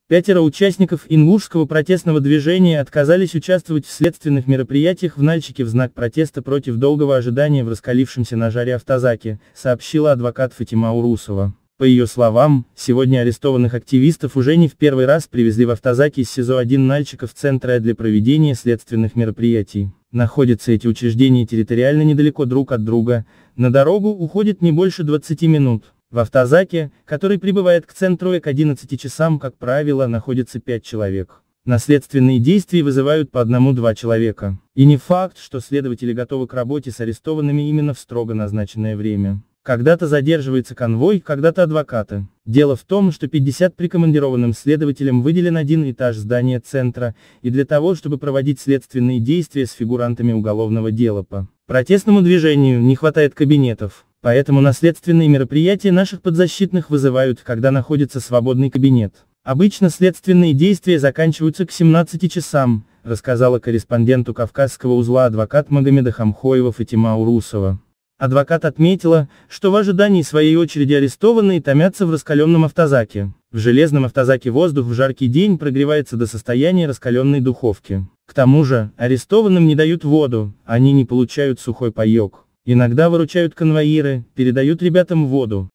5 участников ингушского протестного движения отказались участвовать в следственных мероприятиях в Нальчике в знак протеста против долгого ожидания в раскалившемся на жаре автозаке, сообщила адвокат Фатима Урусова. По ее словам, сегодня арестованных активистов уже не в первый раз привезли в автозаке из СИЗО-1 Нальчика в Центр для проведения следственных мероприятий. Находятся эти учреждения территориально недалеко друг от друга, на дорогу уходит не больше 20 минут. В автозаке, который прибывает к центру к 11 часам, как правило, находится 5 человек. На следственные действия вызывают по 1-2 человека. И не факт, что следователи готовы к работе с арестованными именно в строго назначенное время. Когда-то задерживается конвой, когда-то адвокаты. Дело в том, что 50 прикомандированным следователям выделен один этаж здания центра, и для того, чтобы проводить следственные действия с фигурантами уголовного дела по протестному движению, не хватает кабинетов. Поэтому на следственные мероприятия наших подзащитных вызывают, когда находится свободный кабинет. Обычно следственные действия заканчиваются к 17 часам, рассказала корреспонденту Кавказского узла адвокат Магомеда Хамхоева Фатима Урусова. Адвокат отметила, что в ожидании своей очереди арестованные томятся в раскаленном автозаке. В железном автозаке воздух в жаркий день прогревается до состояния раскаленной духовки. К тому же, арестованным не дают воду, они не получают сухой паек. Иногда выручают конвоиры, передают ребятам воду.